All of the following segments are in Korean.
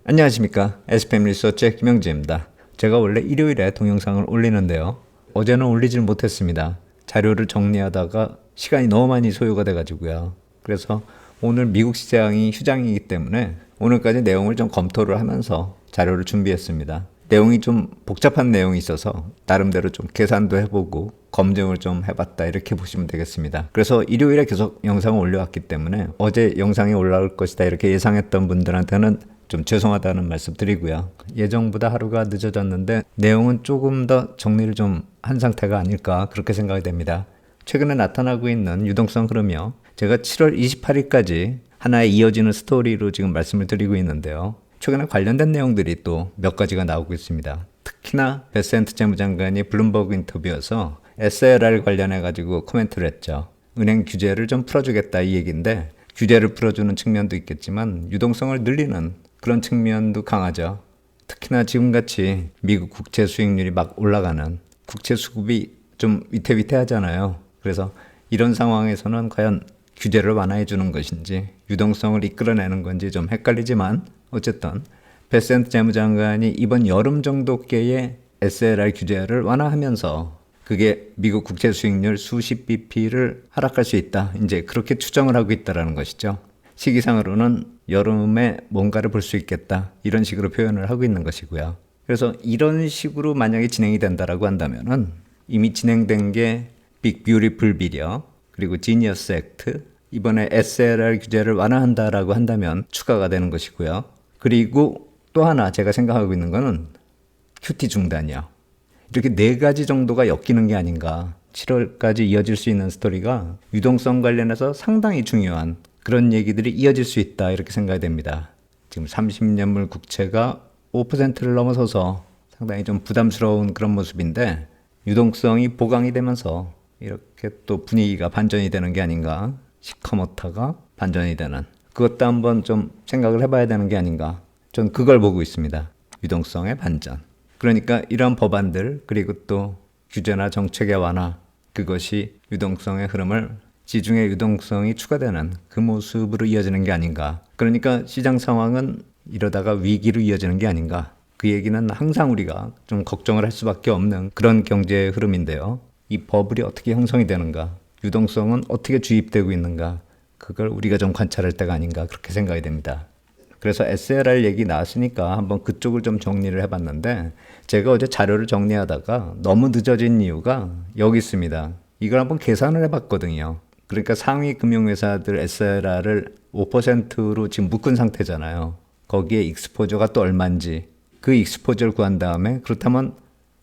안녕하십니까. SPM 리서치의 김영재입니다. 제가 원래 일요일에 동영상을 올리는데요. 어제는 올리질 못했습니다. 자료를 정리하다가 시간이 너무 많이 소요가 돼가지고요. 그래서 오늘 미국 시장이 휴장이기 때문에 오늘까지 내용을 좀 검토를 하면서 자료를 준비했습니다. 내용이 좀 복잡한 내용이 있어서 나름대로 좀 계산도 해보고 검증을 좀 해봤다 이렇게 보시면 되겠습니다. 그래서 일요일에 계속 영상을 올려왔기 때문에 어제 영상이 올라올 것이다 이렇게 예상했던 분들한테는 좀 죄송하다는 말씀 드리고요. 예정보다 하루가 늦어졌는데 내용은 조금 더 정리를 좀 한 상태가 아닐까 그렇게 생각이 됩니다. 최근에 나타나고 있는 유동성 흐름이요. 제가 7월 28일까지 하나의 이어지는 스토리로 지금 말씀을 드리고 있는데요. 최근에 관련된 내용들이 또 몇 가지가 나오고 있습니다. 특히나 베센트 재무장관이 블룸버그 인터뷰에서 SLR 관련해 가지고 코멘트를 했죠. 은행 규제를 좀 풀어주겠다 이 얘기인데 규제를 풀어주는 측면도 있겠지만 유동성을 늘리는 그런 측면도 강하죠. 특히나 지금같이 미국 국채 수익률이 막 올라가는 국채 수급이 좀 위태위태하잖아요. 그래서 이런 상황에서는 과연 규제를 완화해 주는 것인지 유동성을 이끌어내는 건지 좀 헷갈리지만 어쨌든 베센트 재무장관이 이번 여름 정도께의 SLR 규제를 완화하면서 그게 미국 국채 수익률 수십 bp를 하락할 수 있다. 이제 그렇게 추정을 하고 있다는 것이죠. 시기상으로는 여름에 뭔가를 볼 수 있겠다. 이런 식으로 표현을 하고 있는 것이고요. 그래서 이런 식으로 만약에 진행이 된다라고 한다면은 이미 진행된 게 빅 뷰티풀 빌이요. 그리고 지니어스 액트, 이번에 SLR 규제를 완화한다라고 한다면 추가가 되는 것이고요. 그리고 또 하나 제가 생각하고 있는 거는 QT 중단이요. 이렇게 네 가지 정도가 엮이는 게 아닌가. 7월까지 이어질 수 있는 스토리가 유동성 관련해서 상당히 중요한 그런 얘기들이 이어질 수 있다 이렇게 생각이 됩니다. 지금 30년물 국채가 5%를 넘어서서 상당히 좀 부담스러운 그런 모습인데 유동성이 보강이 되면서 이렇게 또 분위기가 반전이 되는 게 아닌가. 시커멓다가 반전이 되는 그것도 한번 좀 생각을 해봐야 되는 게 아닌가. 전 그걸 보고 있습니다. 유동성의 반전. 그러니까 이런 법안들 그리고 또 규제나 정책의 완화 그것이 유동성의 흐름을 지중해 유동성이 추가되는 그 모습으로 이어지는 게 아닌가. 그러니까 시장 상황은 이러다가 위기로 이어지는 게 아닌가. 그 얘기는 항상 우리가 좀 걱정을 할 수밖에 없는 그런 경제 흐름인데요. 이 버블이 어떻게 형성이 되는가. 유동성은 어떻게 주입되고 있는가. 그걸 우리가 좀 관찰할 때가 아닌가 그렇게 생각이 됩니다. 그래서 SLR 얘기 나왔으니까 한번 그쪽을 좀 정리를 해봤는데 제가 어제 자료를 정리하다가 너무 늦어진 이유가 여기 있습니다. 이걸 한번 계산을 해봤거든요. 그러니까 상위 금융회사들 SLR을 5%로 지금 묶은 상태잖아요. 거기에 익스포저가 또 얼마인지 그 익스포저를 구한 다음에 그렇다면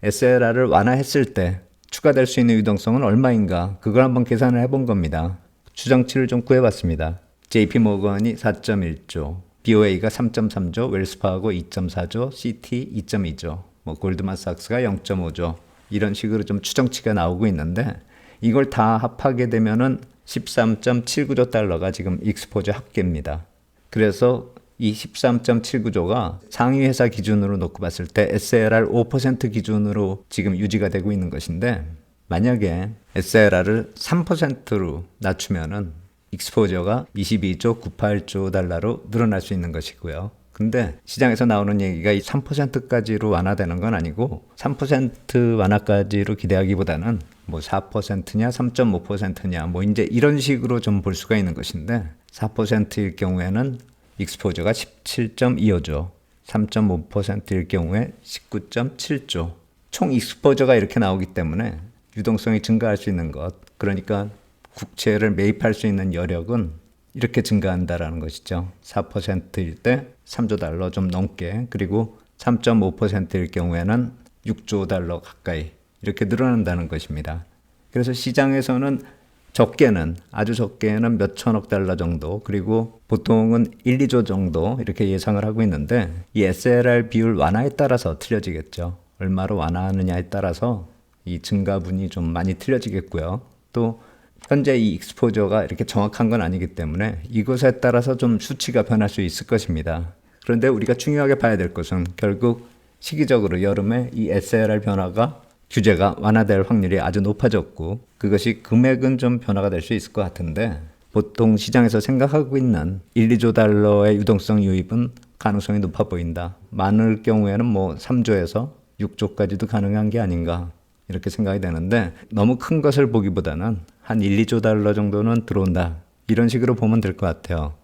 SLR을 완화했을 때 추가될 수 있는 유동성은 얼마인가 그걸 한번 계산을 해본 겁니다. 추정치를 좀 구해봤습니다. JP모건이 4.1조, BOA가 3.3조, 웰스파고 2.4조, CT 2.2조, 골드만삭스가 0.5조 이런 식으로 좀 추정치가 나오고 있는데 이걸 다 합하게 되면은 13.79조 달러가 지금 익스포저 합계입니다. 그래서 이 13.79조가 상위 회사 기준으로 놓고 봤을 때 SLR 5% 기준으로 지금 유지가 되고 있는 것인데 만약에 SLR을 3%로 낮추면은 익스포저가 22조 98조 달러로 늘어날 수 있는 것이고요. 근데 시장에서 나오는 얘기가 이 3%까지로 완화되는 건 아니고 3% 완화까지로 기대하기보다는 뭐 4%냐 3.5%냐 뭐 이제 이런 식으로 좀 볼 수가 있는 것인데 4%일 경우에는 익스포저가 17.25조, 3.5%일 경우에 19.7조. 총 익스포저가 이렇게 나오기 때문에 유동성이 증가할 수 있는 것. 그러니까 국채를 매입할 수 있는 여력은 이렇게 증가한다라는 것이죠. 4%일 때 3조 달러 좀 넘게 그리고 3.5%일 경우에는 6조 달러 가까이 이렇게 늘어난다는 것입니다. 그래서 시장에서는 적게는 아주 적게는 몇 천억 달러 정도 그리고 보통은 1, 2조 정도 이렇게 예상을 하고 있는데 이 SLR 비율 완화에 따라서 틀려지겠죠. 얼마로 완화하느냐에 따라서 이 증가분이 좀 많이 틀려지겠고요. 또 현재 이 익스포저가 이렇게 정확한 건 아니기 때문에 이것에 따라서 좀 수치가 변할 수 있을 것입니다. 그런데 우리가 중요하게 봐야 될 것은 결국 시기적으로 여름에 이 SLR 변화가 규제가 완화될 확률이 아주 높아졌고 그것이 금액은 좀 변화가 될 수 있을 것 같은데 보통 시장에서 생각하고 있는 1, 2조 달러의 유동성 유입은 가능성이 높아 보인다. 많을 경우에는 뭐 3조에서 6조까지도 가능한 게 아닌가 이렇게 생각이 되는데 너무 큰 것을 보기보다는 한 1, 2조 달러 정도는 들어온다. 이런 식으로 보면 될 것 같아요.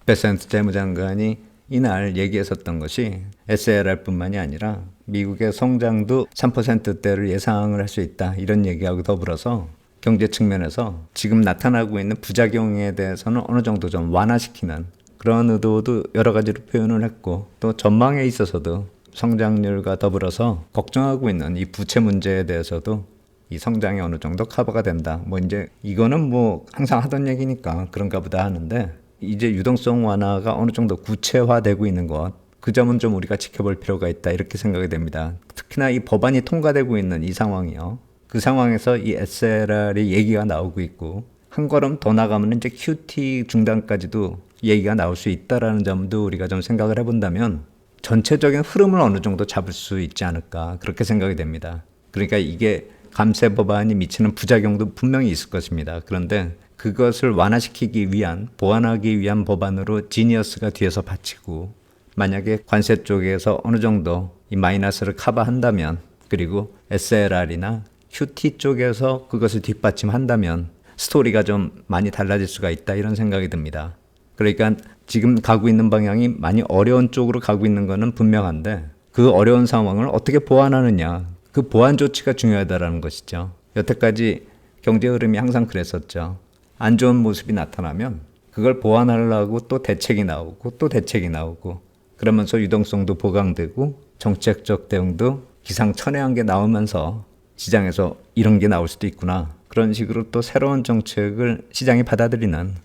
베센트 재무장관이 이날 얘기했었던 것이 SLR뿐만이 아니라 미국의 성장도 3%대를 예상을 할 수 있다. 이런 얘기하고 더불어서 경제 측면에서 지금 나타나고 있는 부작용에 대해서는 어느 정도 좀 완화시키는 그런 의도도 여러 가지로 표현을 했고 또 전망에 있어서도 성장률과 더불어서 걱정하고 있는 이 부채 문제에 대해서도 이 성장이 어느 정도 커버가 된다. 뭐 이제 이거는 뭐 항상 하던 얘기니까 그런가 보다 하는데 이제 유동성 완화가 어느 정도 구체화되고 있는 것, 그 점은 좀 우리가 지켜볼 필요가 있다 이렇게 생각이 됩니다. 특히나 이 법안이 통과되고 있는 이 상황이요. 그 상황에서 이 SLR이 얘기가 나오고 있고 한 걸음 더 나가면 이제 QT 중단까지도 얘기가 나올 수 있다라는 점도 우리가 좀 생각을 해본다면 전체적인 흐름을 어느 정도 잡을 수 있지 않을까 그렇게 생각이 됩니다. 그러니까 이게 감세 법안이 미치는 부작용도 분명히 있을 것입니다. 그런데 그것을 완화시키기 위한, 보완하기 위한 법안으로 지니어스가 뒤에서 받치고 만약에 관세 쪽에서 어느 정도 이 마이너스를 커버한다면 그리고 SLR이나 QT 쪽에서 그것을 뒷받침한다면 스토리가 좀 많이 달라질 수가 있다 이런 생각이 듭니다. 그러니까 지금 가고 있는 방향이 많이 어려운 쪽으로 가고 있는 것은 분명한데 그 어려운 상황을 어떻게 보완하느냐 그 보완 조치가 중요하다는 것이죠. 여태까지 경제 흐름이 항상 그랬었죠. 안 좋은 모습이 나타나면 그걸 보완하려고 또 대책이 나오고 또 대책이 나오고 그러면서 유동성도 보강되고 정책적 대응도 기상천외한 게 나오면서 시장에서 이런 게 나올 수도 있구나. 그런 식으로 또 새로운 정책을 시장이 받아들이는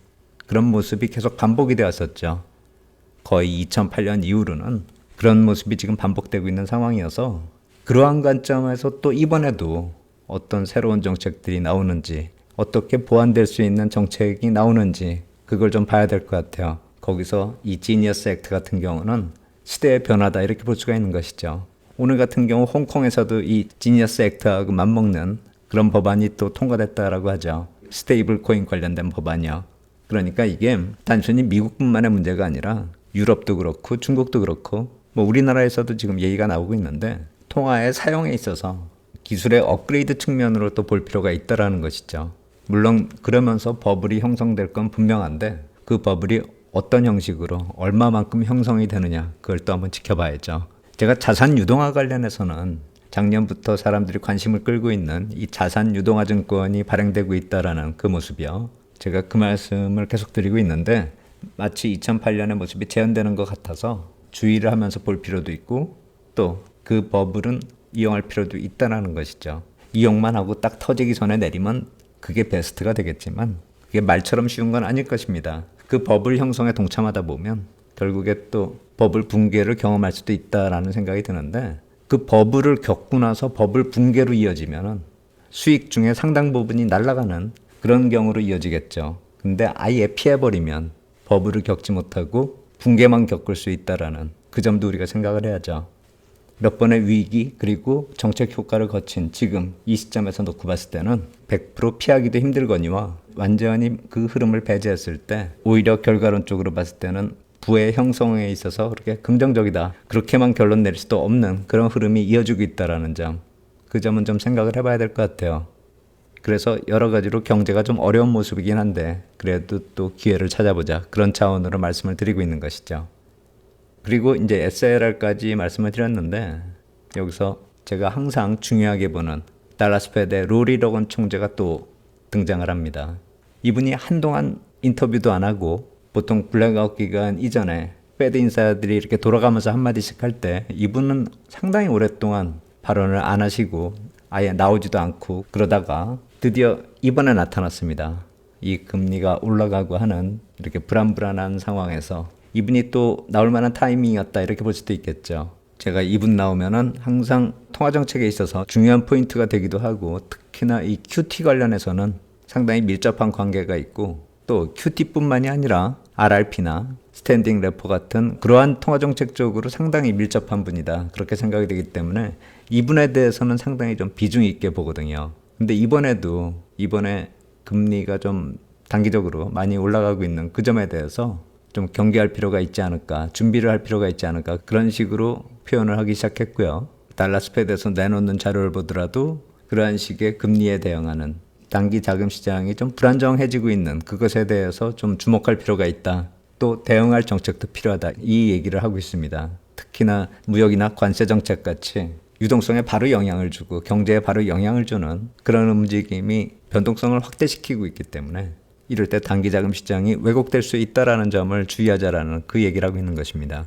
그런 모습이 계속 반복이 되었었죠. 거의 2008년 이후로는 그런 모습이 지금 반복되고 있는 상황이어서 그러한 관점에서 또 이번에도 어떤 새로운 정책들이 나오는지 어떻게 보완될 수 있는 정책이 나오는지 그걸 좀 봐야 될 것 같아요. 거기서 이 지니어스 액트 같은 경우는 시대의 변화다 이렇게 볼 수가 있는 것이죠. 오늘 같은 경우 홍콩에서도 이 지니어스 액트하고 맞먹는 그런 법안이 또 통과됐다라고 하죠. 스테이블 코인 관련된 법안이요. 그러니까 이게 단순히 미국뿐만의 문제가 아니라 유럽도 그렇고 중국도 그렇고 뭐 우리나라에서도 지금 얘기가 나오고 있는데 통화의 사용에 있어서 기술의 업그레이드 측면으로 또 볼 필요가 있다라는 것이죠. 물론 그러면서 버블이 형성될 건 분명한데 그 버블이 어떤 형식으로 얼마만큼 형성이 되느냐 그걸 또 한번 지켜봐야죠. 제가 자산 유동화 관련해서는 작년부터 사람들이 관심을 끌고 있는 이 자산 유동화 증권이 발행되고 있다라는 그 모습이요. 제가 그 말씀을 계속 드리고 있는데 마치 2008년의 모습이 재현되는 것 같아서 주의를 하면서 볼 필요도 있고 또 그 버블은 이용할 필요도 있다는 것이죠. 이용만 하고 딱 터지기 전에 내리면 그게 베스트가 되겠지만 그게 말처럼 쉬운 건 아닐 것입니다. 그 버블 형성에 동참하다 보면 결국에 또 버블 붕괴를 경험할 수도 있다라는 생각이 드는데 그 버블을 겪고 나서 버블 붕괴로 이어지면은 수익 중에 상당 부분이 날아가는 그런 경우로 이어지겠죠. 근데 아예 피해버리면 버블을 겪지 못하고 붕괴만 겪을 수 있다라는 그 점도 우리가 생각을 해야죠. 몇 번의 위기 그리고 정책 효과를 거친 지금 이 시점에서 놓고 봤을 때는 100% 피하기도 힘들거니와 완전히 그 흐름을 배제했을 때 오히려 결과론적으로 봤을 때는 부의 형성에 있어서 그렇게 긍정적이다. 그렇게만 결론 내릴 수도 없는 그런 흐름이 이어지고 있다는 점. 그 점은 좀 생각을 해봐야 될 것 같아요. 그래서 여러 가지로 경제가 좀 어려운 모습이긴 한데 그래도 또 기회를 찾아보자. 그런 차원으로 말씀을 드리고 있는 것이죠. 그리고 이제 SLR까지 말씀을 드렸는데 여기서 제가 항상 중요하게 보는 달라스 페드의 로리 로건 총재가 또 등장을 합니다. 이분이 한동안 인터뷰도 안 하고 보통 블랙아웃 기간 이전에 페드 인사들이 이렇게 돌아가면서 한마디씩 할 때 이분은 상당히 오랫동안 발언을 안 하시고 아예 나오지도 않고 그러다가 드디어 이번에 나타났습니다. 이 금리가 올라가고 하는 이렇게 불안불안한 상황에서 이분이 또 나올 만한 타이밍이었다 이렇게 볼 수도 있겠죠. 제가 이분 나오면은 항상 통화정책에 있어서 중요한 포인트가 되기도 하고 특히나 이 QT 관련해서는 상당히 밀접한 관계가 있고 또 QT뿐만이 아니라 RRP나 스탠딩 레포 같은 그러한 통화정책 쪽으로 상당히 밀접한 분이다. 그렇게 생각이 되기 때문에 이분에 대해서는 상당히 좀 비중 있게 보거든요. 근데 이번에 금리가 좀 단기적으로 많이 올라가고 있는 그 점에 대해서 좀 경계할 필요가 있지 않을까, 준비를 할 필요가 있지 않을까, 그런 식으로 표현을 하기 시작했고요. 달라스 페드에서 내놓는 자료를 보더라도 그러한 식의 금리에 대응하는 단기 자금 시장이 좀 불안정해지고 있는 그것에 대해서 좀 주목할 필요가 있다. 또 대응할 정책도 필요하다. 이 얘기를 하고 있습니다. 특히나 무역이나 관세 정책 같이 유동성에 바로 영향을 주고 경제에 바로 영향을 주는 그런 움직임이 변동성을 확대시키고 있기 때문에 이럴 때 단기 자금 시장이 왜곡될 수 있다라는 점을 주의하자라는 그 얘기를 하고 있는 것입니다.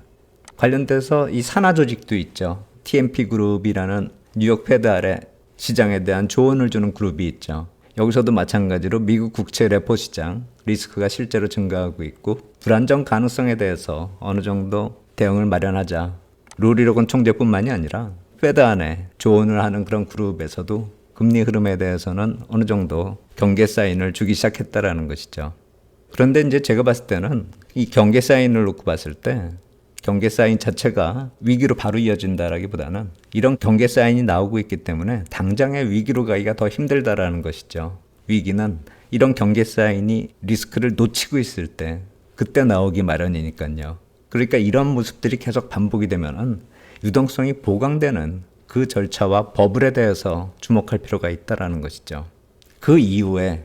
관련돼서 이 산하 조직도 있죠. TMP 그룹이라는 뉴욕 페드 아래 시장에 대한 조언을 주는 그룹이 있죠. 여기서도 마찬가지로 미국 국채 레포 시장 리스크가 실제로 증가하고 있고 불안정 가능성에 대해서 어느 정도 대응을 마련하자. 로리 로건 총재뿐만이 아니라 페드 안에 조언을 하는 그런 그룹에서도 금리 흐름에 대해서는 어느 정도 경계 사인을 주기 시작했다라는 것이죠. 그런데 이제 제가 봤을 때는 이 경계 사인을 놓고 봤을 때 경계 사인 자체가 위기로 바로 이어진다라기보다는 이런 경계 사인이 나오고 있기 때문에 당장의 위기로 가기가 더 힘들다라는 것이죠. 위기는 이런 경계 사인이 리스크를 놓치고 있을 때 그때 나오기 마련이니까요. 그러니까 이런 모습들이 계속 반복이 되면은 유동성이 보강되는 그 절차와 버블에 대해서 주목할 필요가 있다라는 것이죠. 그 이후에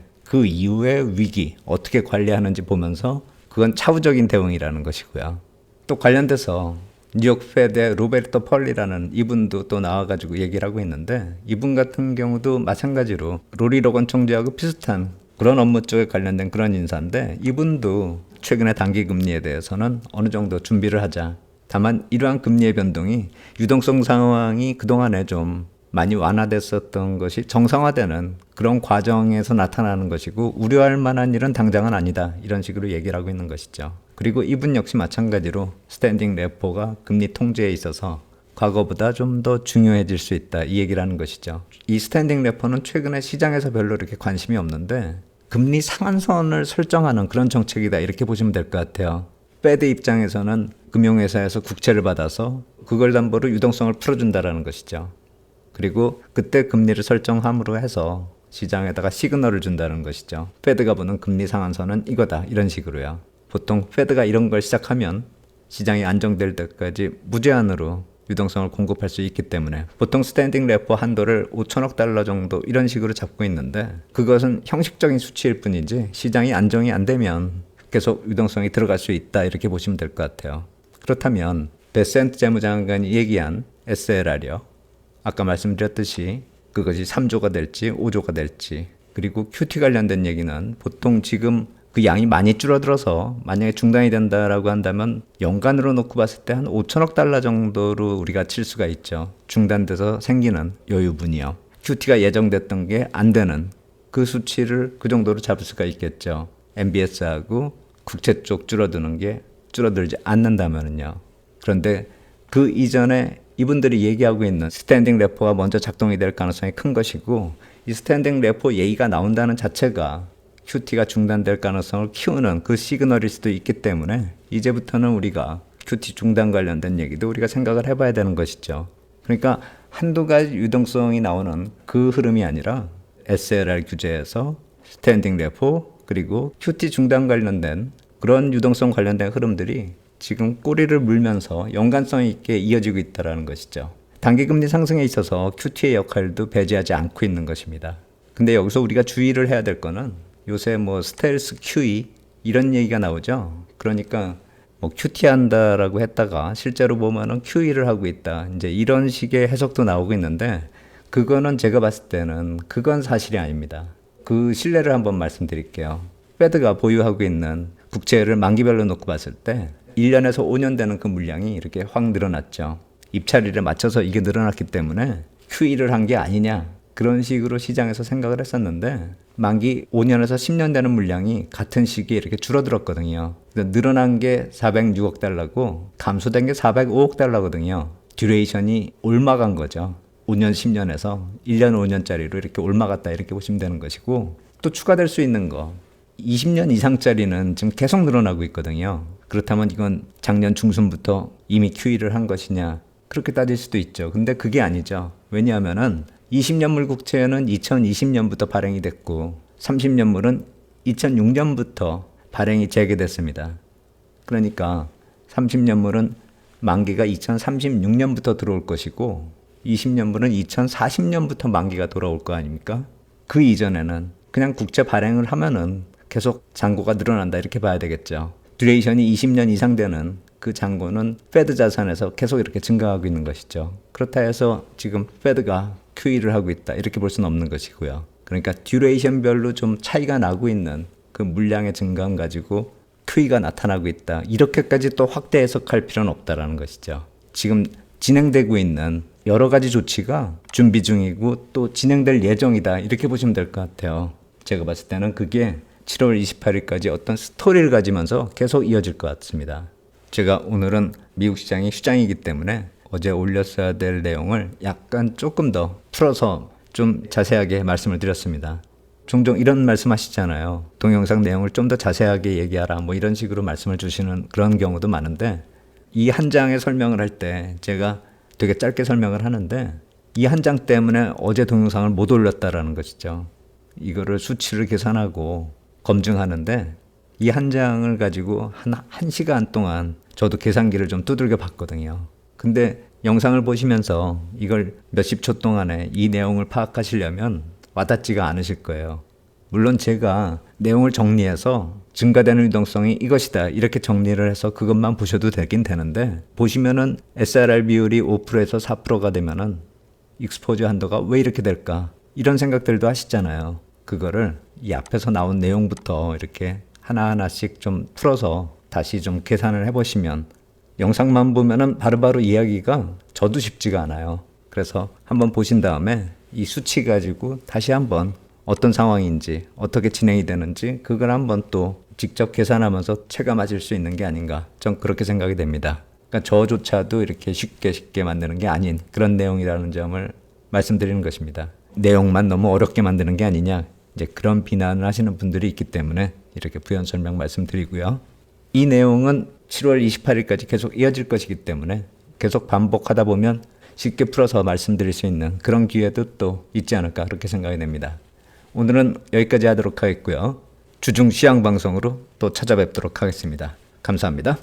위기 어떻게 관리하는지 보면서 그건 차후적인 대응이라는 것이고요. 또 관련돼서 뉴욕 페드의 로베르토 펄리라는 이분도 또 나와가지고 얘기를 하고 있는데 이분 같은 경우도 마찬가지로 로리 로건 총재하고 비슷한 그런 업무 쪽에 관련된 그런 인사인데 이분도 최근에 단기 금리에 대해서는 어느 정도 준비를 하자. 다만 이러한 금리의 변동이 유동성 상황이 그동안에 좀 많이 완화됐었던 것이 정상화되는 그런 과정에서 나타나는 것이고 우려할 만한 일은 당장은 아니다. 이런 식으로 얘기를 하고 있는 것이죠. 그리고 이분 역시 마찬가지로 스탠딩 레포가 금리 통제에 있어서 과거보다 좀 더 중요해질 수 있다. 이 얘기를 하는 것이죠. 이 스탠딩 레포는 최근에 시장에서 별로 이렇게 관심이 없는데 금리 상한선을 설정하는 그런 정책이다. 이렇게 보시면 될 것 같아요. 페드 입장에서는 금융회사에서 국채를 받아서 그걸 담보로 유동성을 풀어준다라는 것이죠. 그리고 그때 금리를 설정함으로 해서 시장에다가 시그널을 준다는 것이죠. 페드가 보는 금리 상한선은 이거다. 이런 식으로요. 보통 페드가 이런 걸 시작하면 시장이 안정될 때까지 무제한으로 유동성을 공급할 수 있기 때문에 보통 스탠딩 레포 한도를 5천억 달러 정도 이런 식으로 잡고 있는데 그것은 형식적인 수치일 뿐이지 시장이 안정이 안 되면 계속 유동성이 들어갈 수 있다. 이렇게 보시면 될 것 같아요. 그렇다면 베센트 재무장관이 얘기한 SLR이요. 아까 말씀드렸듯이 그것이 3조가 될지 5조가 될지 그리고 QT 관련된 얘기는 보통 지금 그 양이 많이 줄어들어서 만약에 중단이 된다라고 한다면 연간으로 놓고 봤을 때 한 5천억 달러 정도로 우리가 칠 수가 있죠. 중단돼서 생기는 여유분이요. QT가 예정됐던 게 안 되는 그 수치를 그 정도로 잡을 수가 있겠죠. MBS하고 국채 쪽 줄어드는 게 줄어들지 않는다면요. 그런데 그 이전에 이분들이 얘기하고 있는 스탠딩 레포가 먼저 작동이 될 가능성이 큰 것이고 이 스탠딩 레포 얘기가 나온다는 자체가 QT가 중단될 가능성을 키우는 그 시그널일 수도 있기 때문에 이제부터는 우리가 QT 중단 관련된 얘기도 우리가 생각을 해봐야 되는 것이죠. 그러니까 한두 가지 유동성이 나오는 그 흐름이 아니라 SLR 규제에서 스탠딩 레포 그리고 QT 중단 관련된 그런 유동성 관련된 흐름들이 지금 꼬리를 물면서 연관성 있게 이어지고 있다는 것이죠. 단기금리 상승에 있어서 QT의 역할도 배제하지 않고 있는 것입니다. 근데 여기서 우리가 주의를 해야 될 거는 요새 뭐 스텔스 QE 이런 얘기가 나오죠. 그러니까 뭐 QT 한다라고 했다가 실제로 보면은 QE를 하고 있다. 이제 이런 식의 해석도 나오고 있는데 그거는 제가 봤을 때는 그건 사실이 아닙니다. 그 신뢰를 한번 말씀드릴게요. 페드가 보유하고 있는 국채를 만기별로 놓고 봤을 때 1년에서 5년 되는 그 물량이 이렇게 확 늘어났죠. 입찰일에 맞춰서 이게 늘어났기 때문에 QE를 한 게 아니냐 그런 식으로 시장에서 생각을 했었는데 만기 5년에서 10년 되는 물량이 같은 시기에 이렇게 줄어들었거든요. 늘어난 게 406억 달러고 감소된 게 405억 달러거든요. 듀레이션이 올마간 거죠. 5년, 10년에서 1년, 5년짜리로 이렇게 올마갔다 이렇게 보시면 되는 것이고 또 추가될 수 있는 거 20년 이상짜리는 지금 계속 늘어나고 있거든요. 그렇다면 이건 작년 중순부터 이미 QE를 한 것이냐 그렇게 따질 수도 있죠. 근데 그게 아니죠. 왜냐하면은 20년물 국채는 2020년부터 발행이 됐고 30년물은 2006년부터 발행이 재개됐습니다. 그러니까 30년물은 만기가 2036년부터 들어올 것이고 20년물은 2040년부터 만기가 돌아올 거 아닙니까? 그 이전에는 그냥 국채 발행을 하면은 계속 잔고가 늘어난다 이렇게 봐야 되겠죠. 듀레이션이 20년 이상 되는 그 잔고는 페드 자산에서 계속 이렇게 증가하고 있는 것이죠. 그렇다 해서 지금 페드가 QE를 하고 있다 이렇게 볼 수는 없는 것이고요. 그러니까 듀레이션별로 좀 차이가 나고 있는 그 물량의 증감 가지고 QE가 나타나고 있다. 이렇게까지 또 확대 해석할 필요는 없다라는 것이죠. 지금 진행되고 있는 여러 가지 조치가 준비 중이고 또 진행될 예정이다. 이렇게 보시면 될 것 같아요. 제가 봤을 때는 그게 7월 28일까지 어떤 스토리를 가지면서 계속 이어질 것 같습니다. 제가 오늘은 미국 시장이 휴장이기 때문에 어제 올렸어야 될 내용을 약간 조금 더 풀어서 좀 자세하게 말씀을 드렸습니다. 종종 이런 말씀 하시잖아요. 동영상 내용을 좀 더 자세하게 얘기하라 뭐 이런 식으로 말씀을 주시는 그런 경우도 많은데 이 한 장의 설명을 할 때 제가 되게 짧게 설명을 하는데 이 한 장 때문에 어제 동영상을 못 올렸다라는 것이죠. 이거를 수치를 계산하고 검증하는데 이 한 장을 가지고 한 시간 동안 저도 계산기를 좀 두들겨 봤거든요. 근데 영상을 보시면서 이걸 몇십 초 동안에 이 내용을 파악하시려면 와닿지가 않으실 거예요. 물론 제가 내용을 정리해서 증가되는 유동성이 이것이다 이렇게 정리를 해서 그것만 보셔도 되긴 되는데 보시면은 SRR 비율이 5%에서 4%가 되면은 익스포저 한도가 왜 이렇게 될까 이런 생각들도 하시잖아요. 그거를 이 앞에서 나온 내용부터 이렇게 하나하나씩 좀 풀어서 다시 좀 계산을 해보시면 영상만 보면은 바로바로 이야기가 저도 쉽지가 않아요. 그래서 한번 보신 다음에 이 수치 가지고 다시 한번 어떤 상황인지 어떻게 진행이 되는지 그걸 한번 또 직접 계산하면서 체감하실 수 있는 게 아닌가 전 그렇게 생각이 됩니다. 그러니까 저조차도 이렇게 쉽게 만드는 게 아닌 그런 내용이라는 점을 말씀드리는 것입니다. 내용만 너무 어렵게 만드는 게 아니냐 이제 그런 비난을 하시는 분들이 있기 때문에 이렇게 부연 설명 말씀드리고요. 이 내용은 7월 28일까지 계속 이어질 것이기 때문에 계속 반복하다 보면 쉽게 풀어서 말씀드릴 수 있는 그런 기회도 또 있지 않을까 그렇게 생각이 됩니다. 오늘은 여기까지 하도록 하겠고요. 주중 시황 방송으로 또 찾아뵙도록 하겠습니다. 감사합니다.